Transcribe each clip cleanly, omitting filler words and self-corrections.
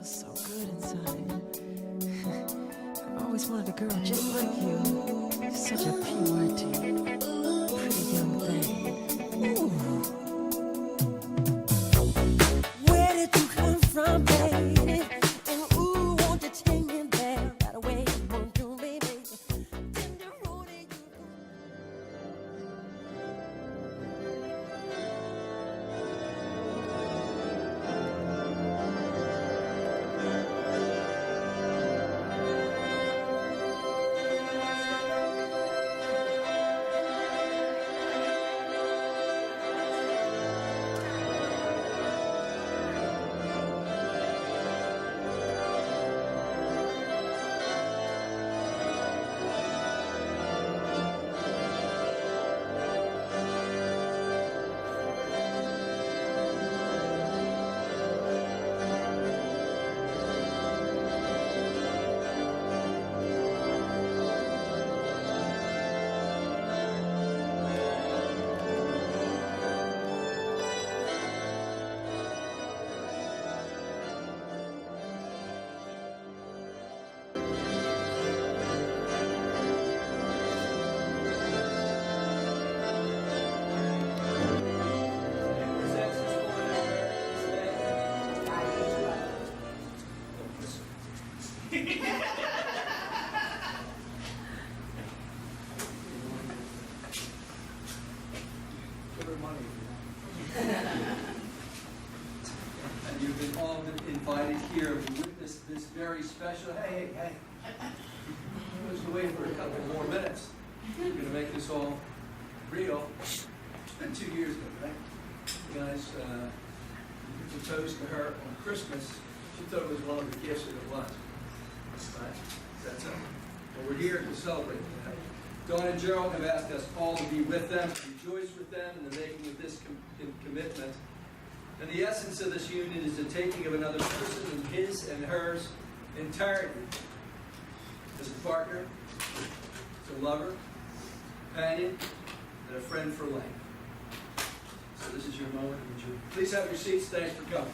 feels so good inside. I've always wanted a girl just like you. Such a purity, pretty young thing. Ooh. Where did you come from, baby? And ooh, won't you take me there right away? Won't you, baby? Tender road you And you've been all invited here to witness this very special. Hey. Just wait for a couple more minutes. We're going to make this all real. It's been 2 years ago, right? You guys proposed to her on Christmas. She thought it was one of the gifts that it was. Right? That's it. Well, we're here to celebrate that. Dawn and Gerald have asked us all to be with them, to rejoice with them in the making of this commitment. And the essence of this union is the taking of another person in his and hers entirety. As a partner, as a lover, companion, and a friend for life. So this is your moment. Please have your seats. Thanks for coming.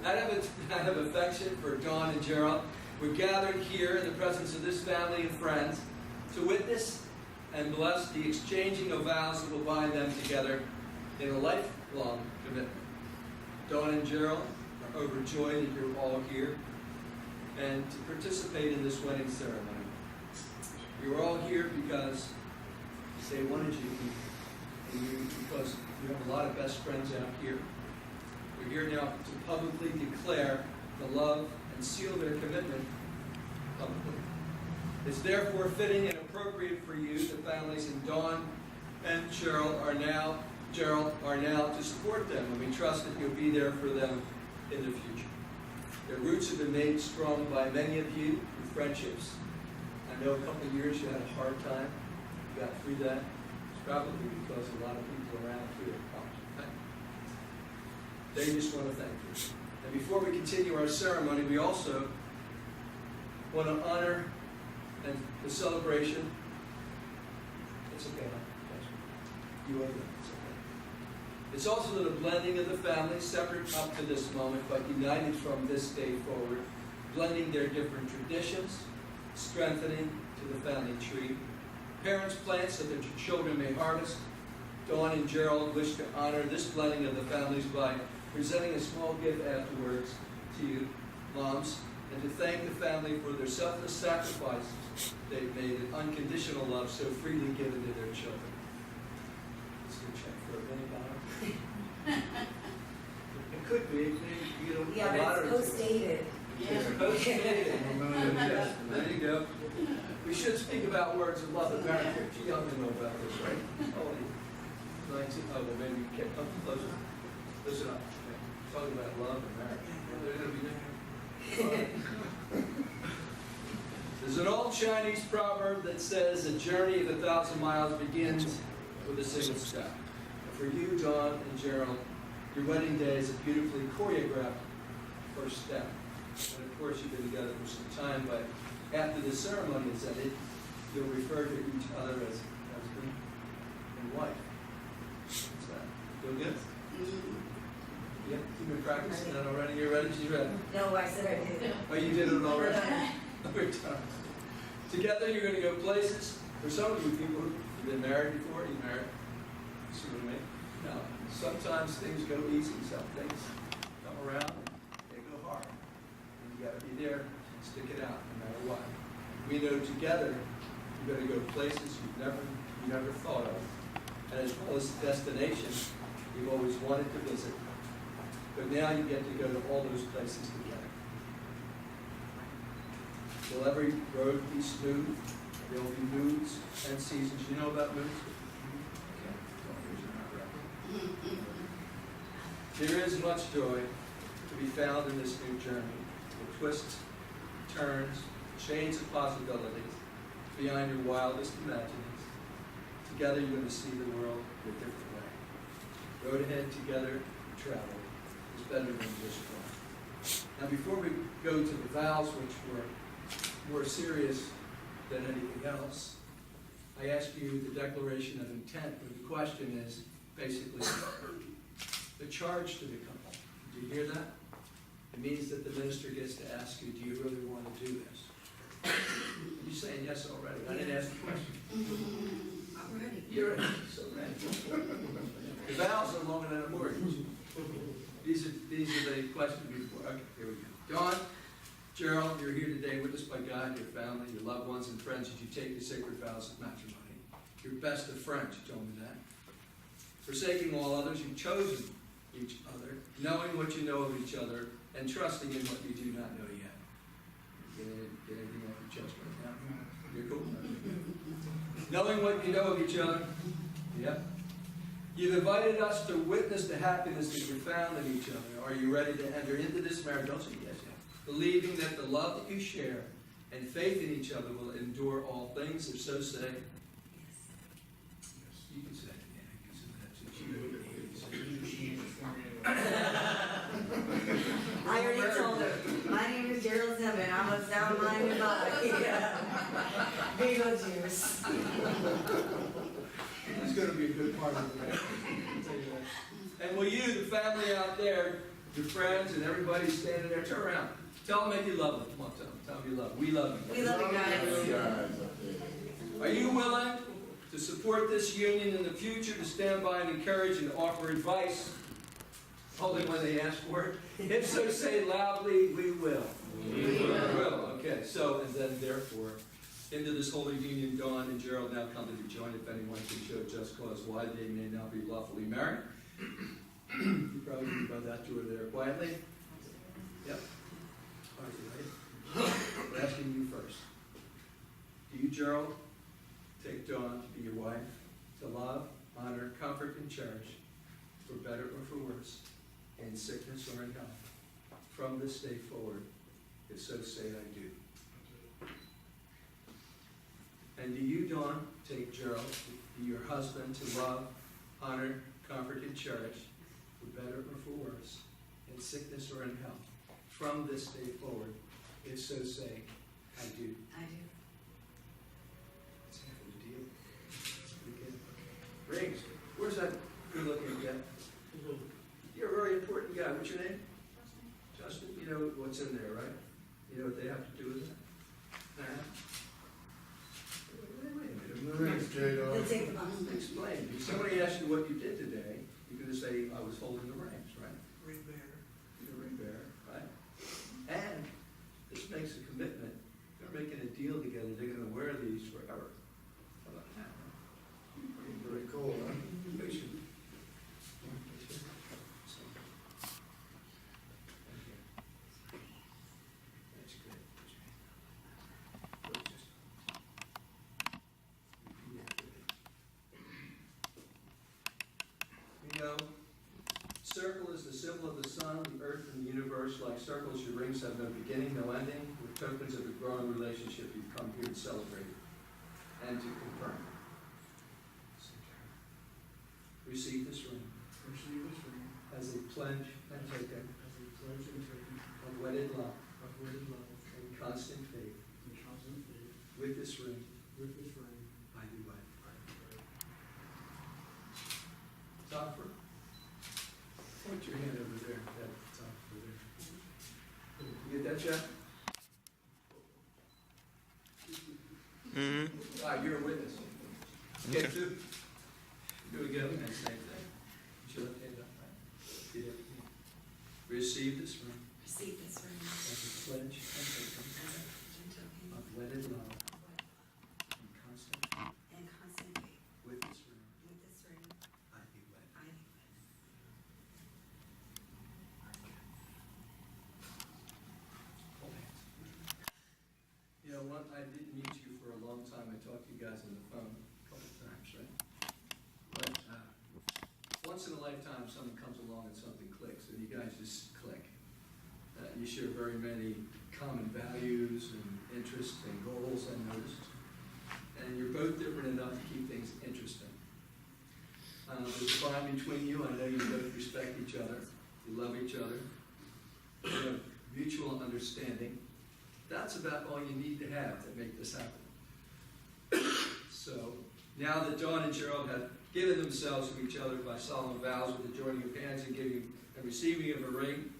I have affection for Dawn and Gerald. We're gathered here in the presence of this family and friends to witness and bless the exchanging of vows that will bind them together in a lifelong commitment. Dawn and Gerald are overjoyed that you're all here and to participate in this wedding ceremony. You're all here because they wanted you, and because you have a lot of best friends out here. We're here now to publicly declare the love and seal their commitment publicly. It's therefore fitting and appropriate for you, the families in Dawn and Gerald are now to support them, and we trust that you'll be there for them in the future. Their roots have been made strong by many of you through friendships. I know a couple of years you had a hard time. You got through that. It's probably because a lot of people around here have come. They just want to thank you. And before we continue our ceremony, we also want to honor and the celebration. It's okay, huh? You are good. It's okay. It's also the blending of the families, separate up to this moment, but united from this day forward, blending their different traditions, strengthening to the family tree. Parents plant so that your children may harvest. Dawn and Gerald wish to honor this blending of the families by presenting a small gift afterwards to you, moms, and to thank the family for their selfless sacrifices they've made and unconditional love so freely given to their children. Let's go check for $1 million. It could be. Yeah, but it's post-dated. It's post-dated. Yes, there you go. We should speak about words of love and marriage. You're too young to know about this, right? Only 19. Oh, well, maybe you can't come closer. Listen up. Talking about love and marriage. They're going to be There's an old Chinese proverb that says a journey of 1,000 miles begins with a single step. And for you, Dawn and Gerald, your wedding day is a beautifully choreographed first step. And of course, you've been together for some time, but after the ceremony is ended, you'll refer to each other as husband and wife. What's that? Feel good? Yeah, you've been practicing that already? You're ready? She's ready. No, I said I did. Oh, you did it already? We're done. Together you're going to go places. For some of you people who've been married before, you married. See what I mean? Now, sometimes things go easy. Some things come around and they go hard. And you got to be there and stick it out no matter what. We know together you're going to go places you never thought of. And as well as destinations you've always wanted to visit. But now you get to go to all those places together. Will every road be smooth? There will be moods and seasons. You know about moods? Okay. There is much joy to be found in this new journey. The twists, turns, chains of possibilities beyond your wildest imaginings. Together you're going to see the world in a different way. Road ahead together, travel is better than just one. Now before we go to the vows, which were more serious than anything else, I ask you the declaration of intent, but the question is basically the charge to the couple. Do you hear that? It means that the minister gets to ask you, do you really want to do this? You're saying yes already. I didn't ask the question. I'm ready. You're ready. So ready. The vows are longer than a mortgage. These are the questions before. Okay, here we go. Dawn, Gerald, you're here today witnessed by God, your family, your loved ones, and friends as you take the sacred vows of matrimony. Your best of friends, you told me that. Forsaking all others, you've chosen each other, knowing what you know of each other, and trusting in what you do not know yet. Get anything off your chest right now? You're cool? Knowing what you know of each other. Yep. You've invited us to witness the happiness that you found in each other. Are you ready to enter into this marriage? Don't say yes yet. Believing that the love that you share and faith in each other will endure all things, if so say. Yes. You can say it again. You can say that. I already told her. My name is Gerald Stempin. I'm a sound-minded body. Beetlejuice. It's going to be a good part of the marriage. And will you, the family out there, your friends and everybody standing there, turn around. Tell them that you love them. Come on, tell them you love them. We love you. We love you guys. Are you willing to support this union in the future, to stand by and encourage and offer advice, only when they ask for it? If so, say loudly, we will. We will. Okay, so, and then therefore, into this holy union, Dawn and Gerald now come to be joined. If anyone can show just cause why they may now be lawfully married. You probably think about that too, there quietly. Yep. Are you ready? We're asking you first. Do you, Gerald, take Dawn to be your wife, to love, honor, comfort, and cherish, for better or for worse, in sickness or in health, from this day forward, if so say I do? And do you, Dawn, take Gerald to be your husband, to love, honor, comfort, and cherish, for better or for worse, in sickness or in health, from this day forward, if so say, I do? I do. That's half of the deal. Okay. Rings. Where's that good-looking guy? You're a very important guy. What's your name? Justin. You know what's in there, right? You know what they have to do with that? Let's take the box. Explain. If somebody asks you what you did today, you're going to say, I was holding the reins, right? Ring bearer. You're a ring bearer, right? And this makes a commitment. They're making a deal together. They're going to wear these forever. How about that? Pretty cool, huh? That's good. You know, circle is the symbol of the sun, the earth, and the universe. Like circles, your rings have no beginning, no ending. With tokens of a growing relationship, you've come here to celebrate and to confirm. Receive this ring Receive this ring as a pledge and token as a pledge and token of wedded love of wedded love and constant faith. and constant faith. With this ring, with this ring, I do wed. Topper? Point your hand over there, that top over there. You get that, Jeff? Mm-hmm. All right, you're a witness. Okay. Get two. Do it again, and same thing. Put your left hand up, right? Repeat after me. Receive this ring Receive this ring. as a pledge and token of wedded love and constant And constant faith. with this ring. With this ring, I be wed. I be wed. Hold hands. You know, I didn't meet you for a long time. I talked to you guys on the phone a couple of times, right? But once in a lifetime, someone comes along and something clicks, and you guys just click. You share very many common values and interests and goals, I noticed. And you're both different enough to keep things interesting. There's a bond between you. I know you both respect each other. You love each other. You have mutual understanding. That's about all you need to have to make this happen. So, now that Dawn and Gerald have given themselves to each other by solemn vows with the joining of hands and giving and receiving of a ring,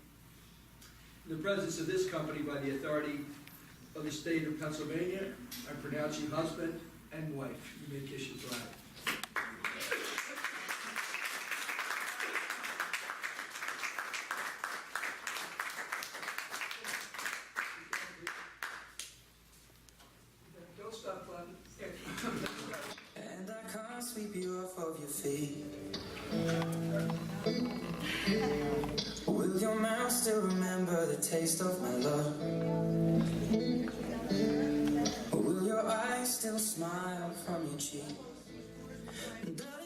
in the presence of this company, by the authority of the state of Pennsylvania, I pronounce you husband and wife. You may kiss your bride. Don't stop clapping. And I can't sweep you off of your feet. Will your mouth still remember the taste of my love? Or will your eyes still smile from your cheek? Darling,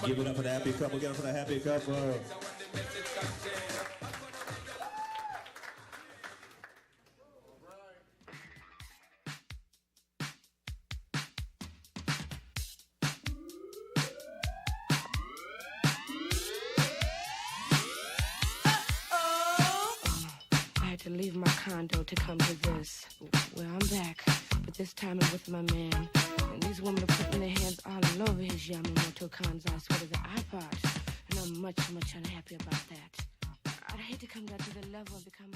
Give it up for the happy couple. Give it up for the happy couple. I had to leave my condo to come to this. Well, I'm back, but this time I'm with my man. And these women are putting their hands all over his Yamamoto Kanzai sweater, the iPod. And I'm much, much unhappy about that. I'd hate to come down to the level and become